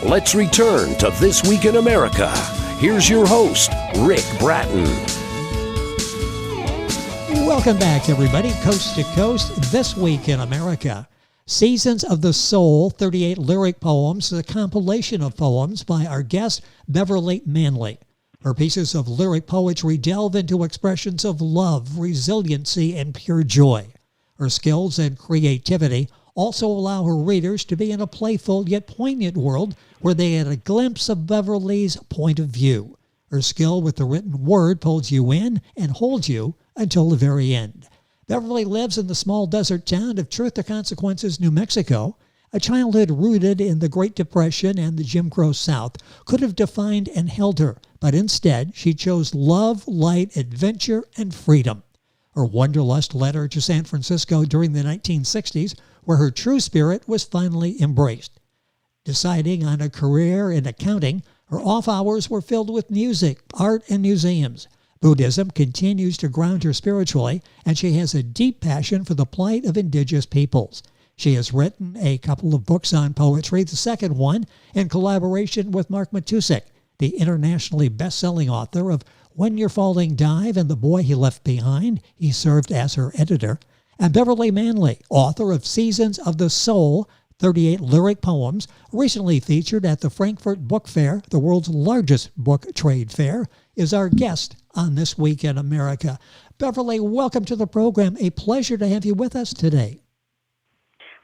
Let's return to This Week in America. Here's your host, Rick Bratton. Welcome back, everybody, coast to coast, This Week in America. Seasons of the Soul, 38 lyric poems, is a compilation of poems by our guest, Beverley Manley. Her pieces of lyric poetry delve into expressions of love, resiliency, and pure joy. Her skills and creativity also allow her readers to be in a playful yet poignant world where they get a glimpse of Beverley's point of view. Her skill with the written word pulls you in and holds you until the very end. Beverley lives in the small desert town of Truth or Consequences, New Mexico. A childhood rooted in the Great Depression and the Jim Crow South could have defined and held her, but instead she chose love, light, adventure, and freedom. Her wanderlust led her to San Francisco during the 1960s, where her true spirit was finally embraced. Deciding on a career in accounting, her off hours were filled with music, art, and museums. Buddhism continues to ground her spiritually, and she has a deep passion for the plight of Indigenous peoples. She has written a couple of books on poetry, the second one in collaboration with Mark Matousek, the internationally best-selling author of When You're Falling Dive and the Boy He Left Behind. He served as her editor. And Beverley Manley, author of Seasons of the Soul, 38 lyric poems, recently featured at the Frankfurt Book Fair, the world's largest book trade fair, is our guest on This Week in America. Beverley, welcome to the program. A pleasure to have you with us today.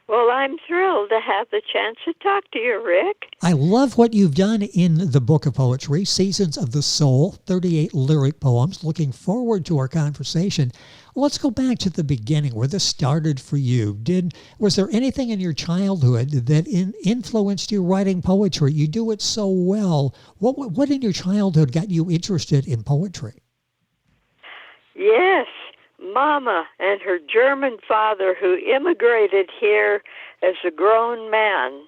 Well, I'm thrilled to have the chance to talk to you, Rick. I love what you've done in the book of poetry, Seasons of the Soul, 38 lyric poems. Looking forward to our conversation. Let's go back to the beginning, where this started for you. Was there anything in your childhood that influenced you writing poetry? You do it so well. What in your childhood got you interested in poetry? Yes. Mama and her German father, who immigrated here as a grown man.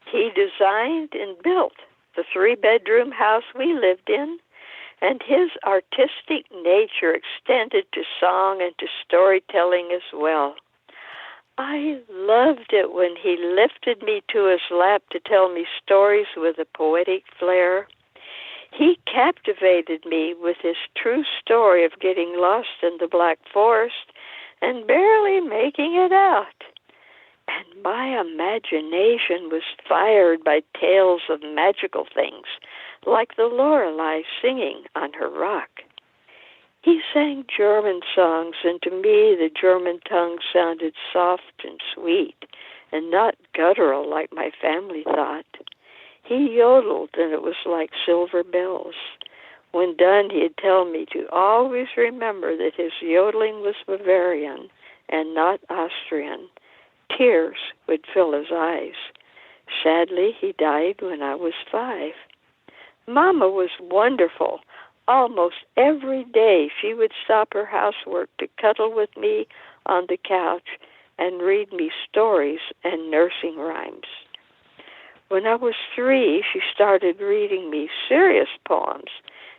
He designed and built the 3-bedroom house we lived in, and his artistic nature extended to song and to storytelling as well. I loved it when he lifted me to his lap to tell me stories with a poetic flair. He captivated me with his true story of getting lost in the Black Forest and barely making it out. And my imagination was fired by tales of magical things, like the Lorelei singing on her rock. He sang German songs, and to me the German tongue sounded soft and sweet, and not guttural like my family thought. He yodeled, and it was like silver bells. When done, he'd tell me to always remember that his yodeling was Bavarian and not Austrian. Tears would fill his eyes. Sadly, he died when I was 5. Mama was wonderful. Almost every day she would stop her housework to cuddle with me on the couch and read me stories and nursing rhymes. When I was 3, she started reading me serious poems,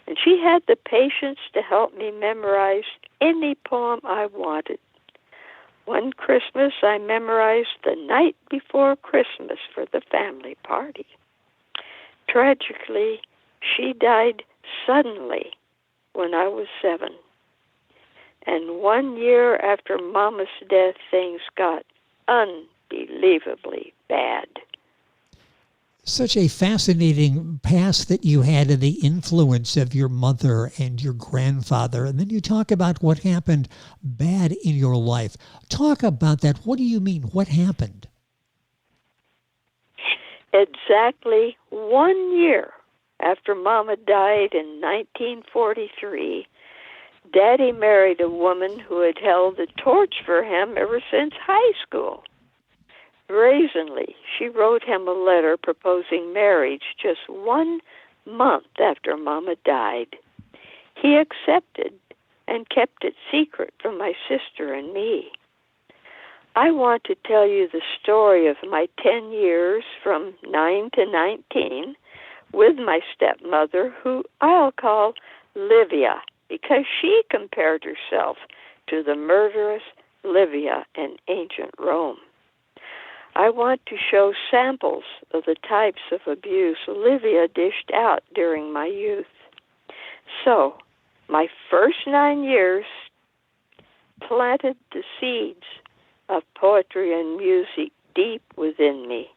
and she had the patience to help me memorize any poem I wanted. One Christmas, I memorized The Night Before Christmas for the family party. Tragically, she died suddenly when I was 7. And 1 year after Mama's death, things got unbelievably bad. Such a fascinating past that you had and the influence of your mother and your grandfather. And then you talk about what happened bad in your life. Talk about that. What do you mean? What happened? Exactly 1 year after Mama died in 1943, Daddy married a woman who had held the torch for him ever since high school. Brazenly, she wrote him a letter proposing marriage just 1 month after Mama died. He accepted and kept it secret from my sister and me. I want to tell you the story of my 10 years from 9 to 19 with my stepmother, who I'll call Livia, because she compared herself to the murderous Livia in ancient Rome. I want to show samples of the types of abuse Olivia dished out during my youth. So, my first 9 years planted the seeds of poetry and music deep within me.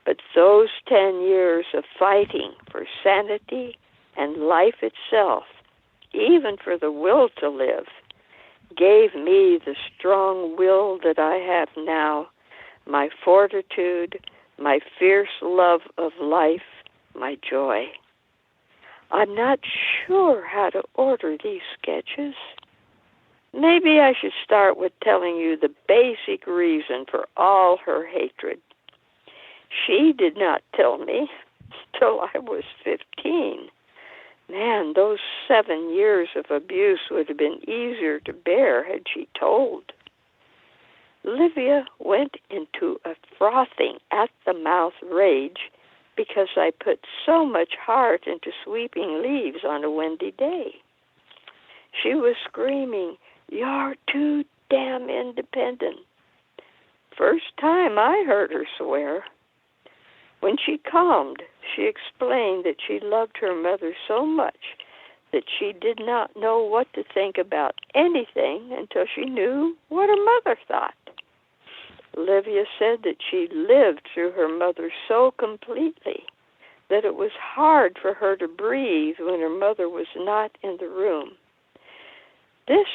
But those 10 years of fighting for sanity and life itself, even for the will to live, gave me the strong will that I have now, my fortitude, my fierce love of life, my joy. I'm not sure how to order these sketches. Maybe I should start with telling you the basic reason for all her hatred. She did not tell me till I was 15. Man, those 7 years of abuse would have been easier to bear had she told. Olivia went into a frothing at-the-mouth rage because I put so much heart into sweeping leaves on a windy day. She was screaming, "You're too damn independent." First time I heard her swear. When she calmed, she explained that she loved her mother so much that she did not know what to think about anything until she knew what her mother thought. Olivia said that she lived through her mother so completely that it was hard for her to breathe when her mother was not in the room. This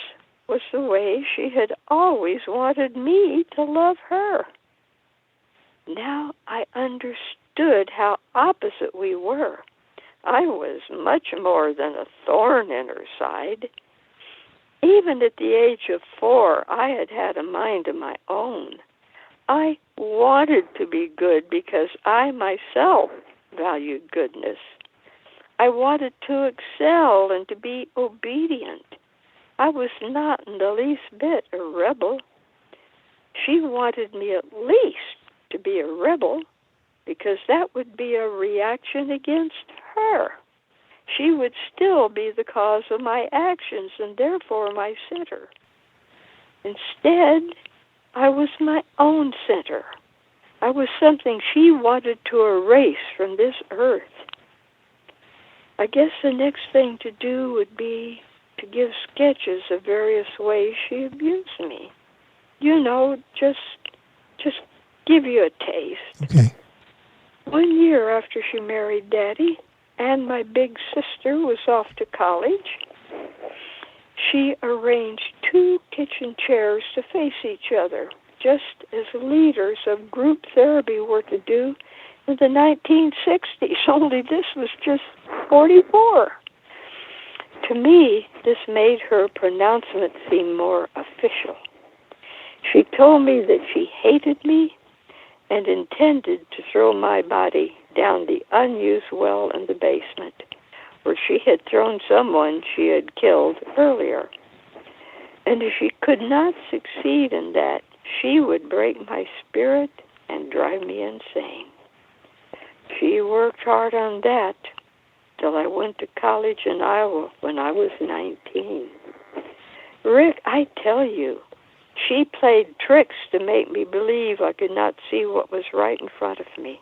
was the way she had always wanted me to love her. Now I understood how opposite we were. I was much more than a thorn in her side. Even at the age of 4, I had had a mind of my own. I wanted to be good because I myself valued goodness. I wanted to excel and to be obedient. I was not in the least bit a rebel. She wanted me at least to be a rebel because that would be a reaction against her. She would still be the cause of my actions and therefore my center. Instead, I was my own center. I was something she wanted to erase from this earth. I guess the next thing to do would be to give sketches of various ways she abused me. You know, just give you a taste. Okay. 1 year after she married Daddy, and my big sister was off to college, she arranged 2 kitchen chairs to face each other, just as leaders of group therapy were to do in the 1960s, only this was just 44. To me, this made her pronouncement seem more official. She told me that she hated me and intended to throw my body down the unused well in the basement, where she had thrown someone she had killed earlier. And if she could not succeed in that, she would break my spirit and drive me insane. She worked hard on that till I went to college in Iowa when I was 19. Rick, I tell you, she played tricks to make me believe I could not see what was right in front of me.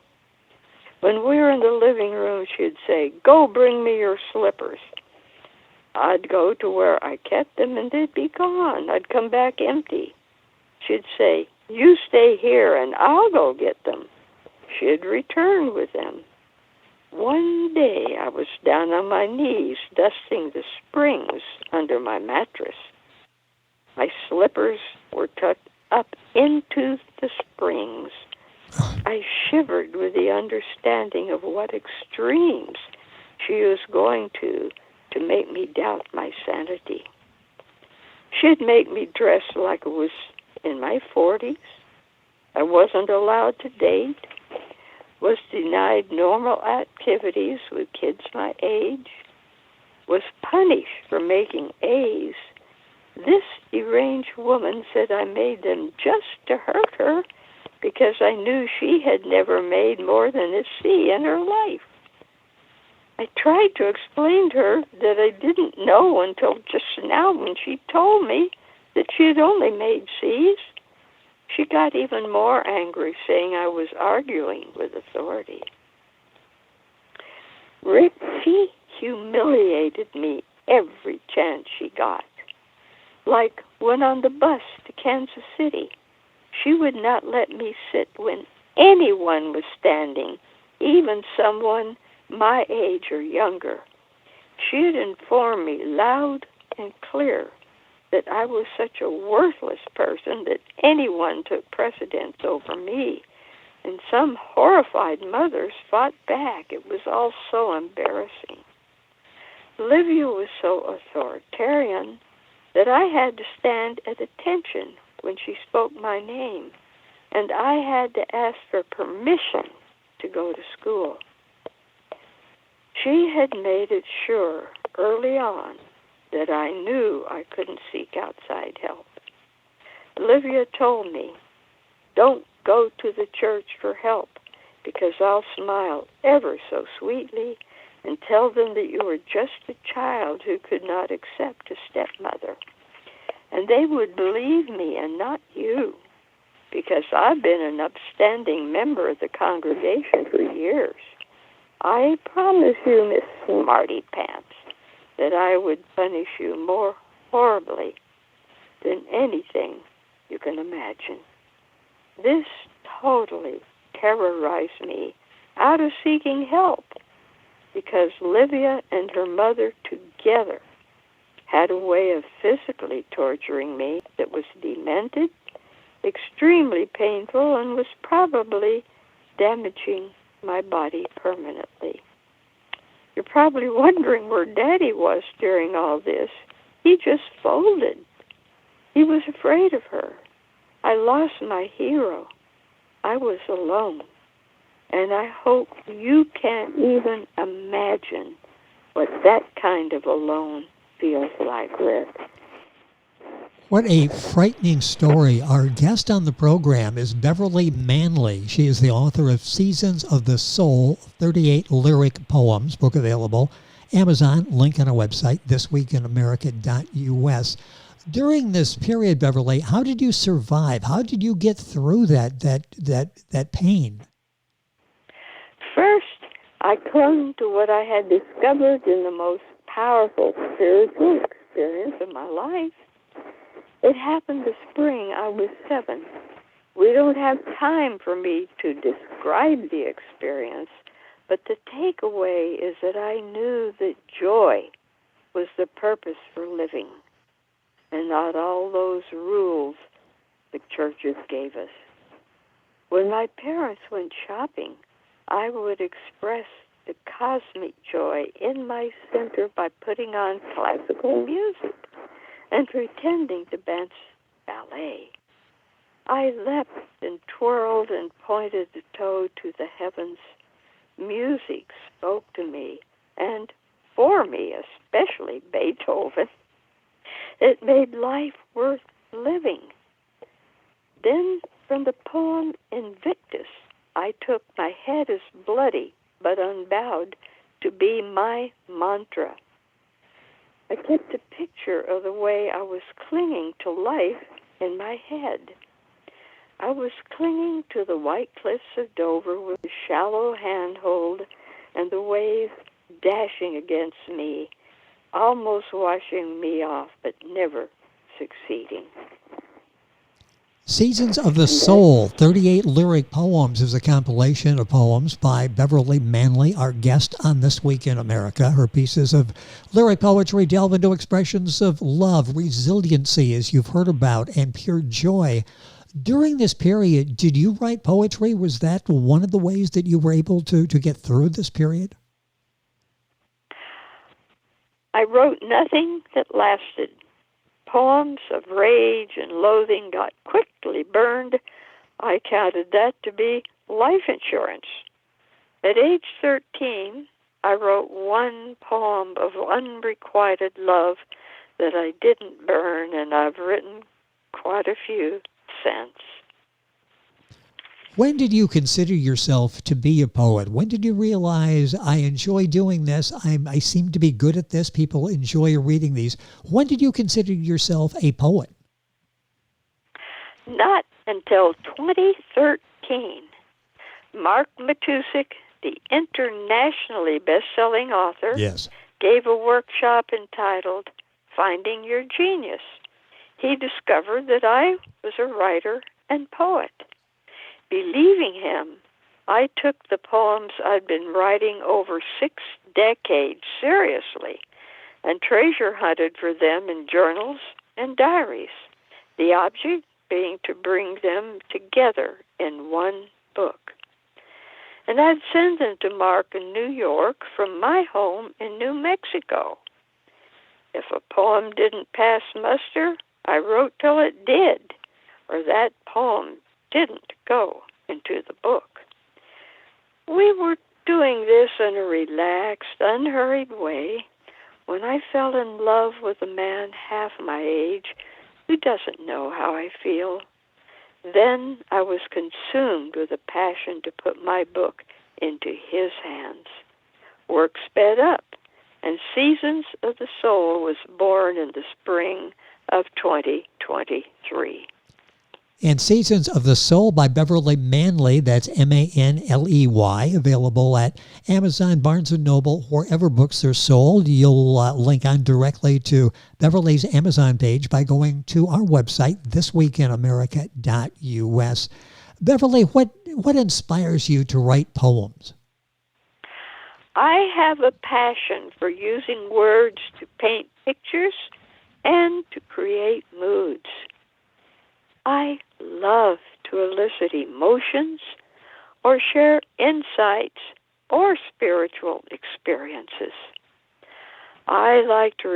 When we were in the living room, she'd say, "Go bring me your slippers." I'd go to where I kept them, and they'd be gone. I'd come back empty. She'd say, "You stay here, and I'll go get them." She'd return with them. One day, I was down on my knees, dusting the springs under my mattress. My slippers were tucked up into the springs. I shivered with the understanding of what extremes she was going to make me doubt my sanity. She'd make me dress like I was in my 40s. I wasn't allowed to date, was denied normal activities with kids my age, was punished for making A's. This deranged woman said I made them just to hurt her because I knew she had never made more than a C in her life. I tried to explain to her that I didn't know until just now when she told me that she had only made C's. She got even more angry, saying I was arguing with authority. Rick, she humiliated me every chance she got. Like when on the bus to Kansas City, she would not let me sit when anyone was standing, even someone my age or younger. She had informed me loud and clear that I was such a worthless person that anyone took precedence over me. And some horrified mothers fought back. It was all so embarrassing. Olivia was so authoritarian that I had to stand at attention when she spoke my name, and I had to ask for permission to go to school. She had made it sure early on that I knew I couldn't seek outside help. Olivia told me, "Don't go to the church for help, because I'll smile ever so sweetly and tell them that you were just a child who could not accept a stepmother. And they would believe me and not you, because I've been an upstanding member of the congregation for years. I promise you, Miss Smarty Pants, that I would punish you more horribly than anything you can imagine." This totally terrorized me out of seeking help, because Livia and her mother together had a way of physically torturing me that was demented, extremely painful, and was probably damaging my body permanently. You're probably wondering where Daddy was during all this. He just folded. He was afraid of her. I lost my hero. I was alone. And I hope you can't even imagine what that kind of alone feels like, Rick. What a frightening story. Our guest on the program is Beverley Manley. She is the author of Seasons of the Soul, 38 lyric poems, book available, Amazon, link on our website, thisweekinamerica.us. During this period, Beverley, how did you survive? How did you get through that pain? First, I clung to what I had discovered in the most powerful spiritual experience of my life. It happened the spring I was 7. We don't have time for me to describe the experience, but the takeaway is that I knew that joy was the purpose for living, and not all those rules the churches gave us. When my parents went shopping, I would express the cosmic joy in my center by putting on classical music and pretending to dance ballet. I leapt and twirled and pointed the toe to the heavens. Music spoke to me, and for me, especially Beethoven. It made life worth living. Then, from the poem Invictus, I took "My head is bloody but unbowed" to be my mantra. I kept a picture of the way I was clinging to life in my head. I was clinging to the white cliffs of Dover with a shallow handhold and the waves dashing against me, almost washing me off, but never succeeding. Seasons of the Soul, 38 lyric poems, is a compilation of poems by Beverley Manley, our guest on This Week in America. Her pieces of lyric poetry delve into expressions of love, resiliency, as you've heard about, and pure joy. During this period, did you write poetry? Was that one of the ways that you were able to get through this period? I wrote nothing that lasted. Poems of rage and loathing got quickly burned. I counted that to be life insurance. At age 13, I wrote one poem of unrequited love that I didn't burn, and I've written quite a few since. When did you consider yourself to be a poet? When did you realize, I enjoy doing this, I seem to be good at this, people enjoy reading these? When did you consider yourself a poet? Not until 2013, Mark Matousek, the internationally best-selling author, Yes. gave a workshop entitled Finding Your Genius. He discovered that I was a writer and poet. Believing him, I took the poems I'd been writing over 6 decades seriously and treasure hunted for them in journals and diaries, the object being to bring them together in one book. And I'd send them to Mark in New York from my home in New Mexico. If a poem didn't pass muster, I wrote till it did, or that poem didn't go into the book. We were doing this in a relaxed, unhurried way when I fell in love with a man half my age who doesn't know how I feel. Then I was consumed with a passion to put my book into his hands. Work sped up, and Seasons of the Soul was born in the spring of 2023. And Seasons of the Soul by Beverley Manley, that's Manley, available at Amazon, Barnes & Noble, wherever books are sold. You'll link on directly to Beverley's Amazon page by going to our website, thisweekinamerica.us. Beverley, what inspires you to write poems? I have a passion for using words to paint pictures and to create moods. I love to elicit emotions or share insights or spiritual experiences. I like to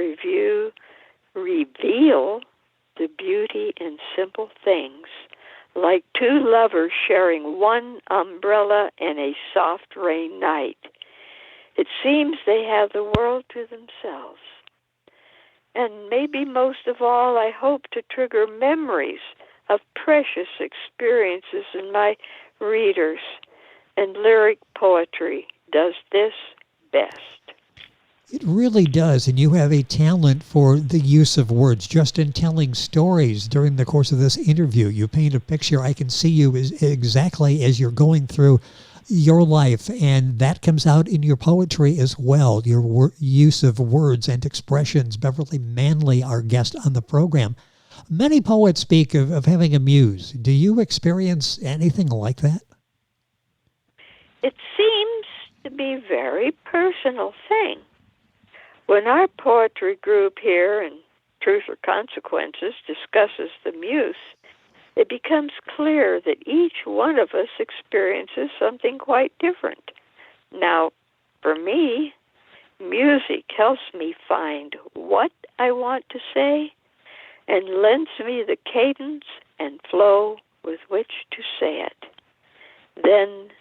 reveal the beauty in simple things, like two lovers sharing one umbrella in a soft rain night. It seems they have the world to themselves. And maybe most of all, I hope to trigger memories of precious experiences in my readers, and lyric poetry does this best. It really does, and you have a talent for the use of words. Just in telling stories during the course of this interview, you paint a picture. I can see you exactly as you're going through your life, and that comes out in your poetry as well, your use of words and expressions. Beverley Manley, our guest on the program. Many poets speak of having a muse. Do you experience anything like that? It seems to be a very personal thing. When our poetry group here in Truth or Consequences discusses the muse, it becomes clear that each one of us experiences something quite different. Now, for me, music helps me find what I want to say and lends me the cadence and flow with which to say it. Then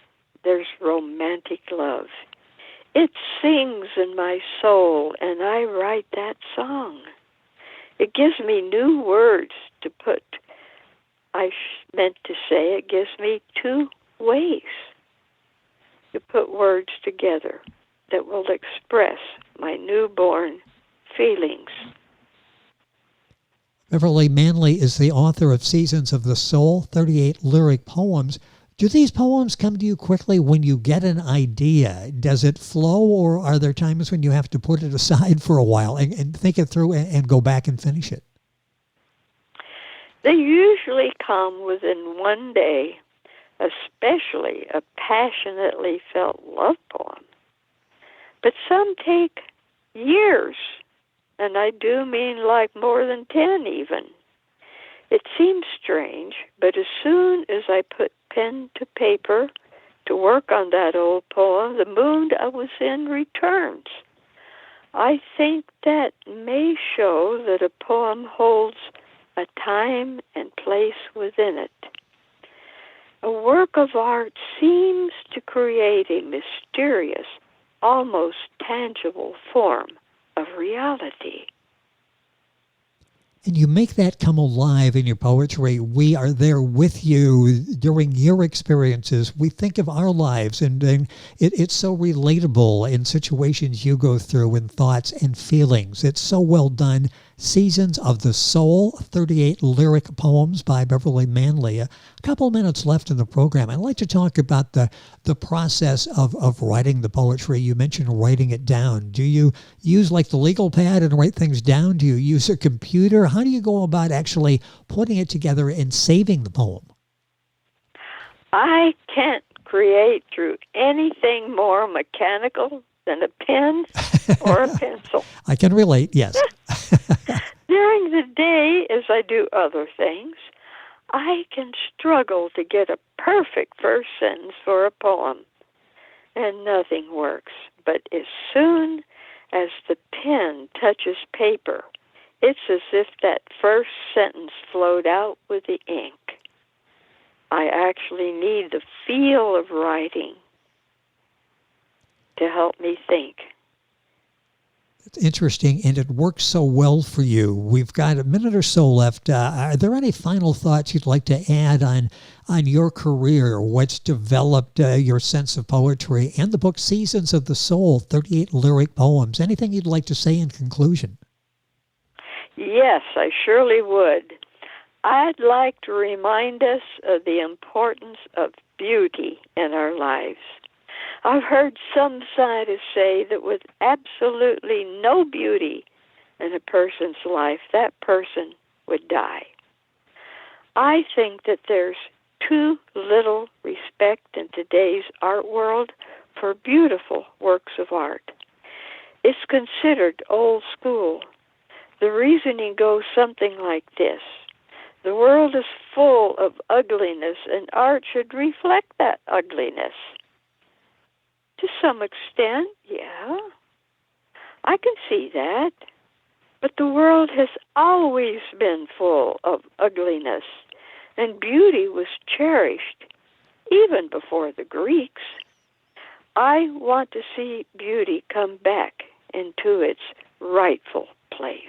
there's romantic love. It sings in my soul, and I write that song. It gives me new words to put. I meant to say it gives me two ways to put words together that will express my newborn feelings. Beverley Manley is the author of Seasons of the Soul, 38 lyric poems. Do these poems come to you quickly when you get an idea? Does it flow, or are there times when you have to put it aside for a while and think it through and go back and finish it? They usually come within one day, especially a passionately felt love poem. But some take years, and I do mean like more than 10 even. It seems strange, but as soon as I put pen to paper to work on that old poem, the mood I was in returns. I think that may show that a poem holds a time and place within it. A work of art seems to create a mysterious, almost tangible form of reality. And you make that come alive in your poetry. We are there with you during your experiences. We think of our lives, and it's so relatable in situations you go through, and thoughts and feelings. It's so well done. Seasons of the Soul, 38 lyric poems by Beverley Manley. A couple minutes left in the program. I'd like to talk about the process of writing the poetry. You mentioned writing it down. Do you use like the legal pad and write things down? Do you use a computer? How do you go about actually putting it together and saving the poem? I can't create through anything more mechanical than a pen or a pencil. I can relate, yes. During the day, as I do other things, I can struggle to get a perfect first sentence for a poem, and nothing works. But as soon as the pen touches paper, it's as if that first sentence flowed out with the ink. I actually need the feel of writing to help me think. It's interesting, and it works so well for you. We've got a minute or so left. Are there any final thoughts you'd like to add on your career, what's developed your sense of poetry, and the book Seasons of the Soul, 38 lyric poems? Anything you'd like to say in conclusion? Yes, I surely would. I'd like to remind us of the importance of beauty in our lives. I've heard some scientists say that with absolutely no beauty in a person's life, that person would die. I think that there's too little respect in today's art world for beautiful works of art. It's considered old school. The reasoning goes something like this. The world is full of ugliness, and art should reflect that ugliness. To some extent, yeah, I can see that. But the world has always been full of ugliness, and beauty was cherished even before the Greeks. I want to see beauty come back into its rightful place.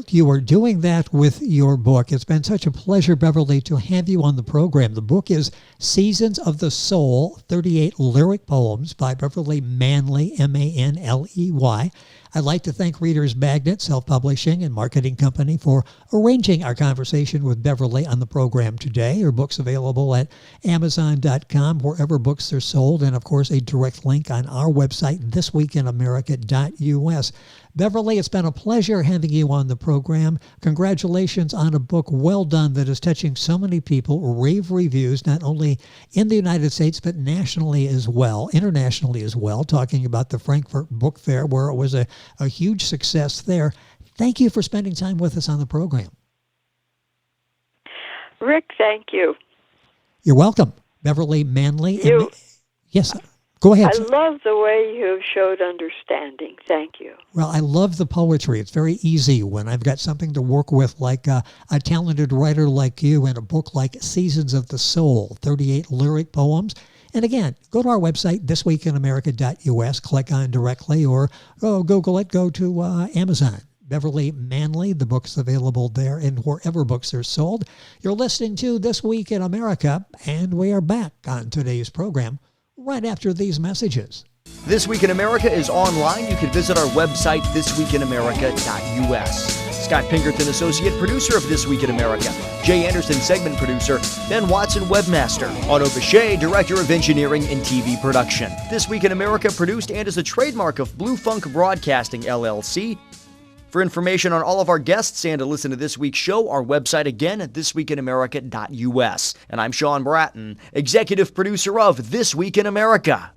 You are doing that with your book. It's been such a pleasure, Beverley, to have you on the program. The book is Seasons of the Soul, 38 lyric poems by Beverley Manley, Manley. I'd like to thank Reader's Magnet Self-Publishing and Marketing Company for arranging our conversation with Beverley on the program today. Her book's available at Amazon.com, wherever books are sold, and, of course, a direct link on our website, thisweekinamerica.us. Beverley, it's been a pleasure having you on the program. Congratulations on a book well done that is touching so many people. Rave reviews, not only in the United States, but nationally as well, internationally as well, talking about the Frankfurt Book Fair, where it was a huge success there. Thank you for spending time with us on the program. Rick, thank you. You're welcome. Beverley Manley. Yes, go ahead. I love the way you showed understanding. Thank you. Well, I love the poetry. It's very easy when I've got something to work with, like a talented writer like you, and a book like Seasons of the Soul, 38 lyric poems. And again, go to our website, thisweekinamerica.us, click on directly, or Google it, go to Amazon. Beverley Manley, the book's available there and wherever books are sold. You're listening to This Week in America, and we are back on today's program right after these messages. This Week in America is online. You can visit our website, thisweekinamerica.us. Scott Pinkerton, Associate Producer of This Week in America. Jay Anderson, Segment Producer. Ben Watson, Webmaster. Otto Bechet, Director of Engineering and TV Production. This Week in America produced and is a trademark of Blue Funk Broadcasting, LLC. For information on all of our guests and to listen to this week's show, our website again at thisweekinamerica.us. And I'm Sean Bratton, Executive Producer of This Week in America.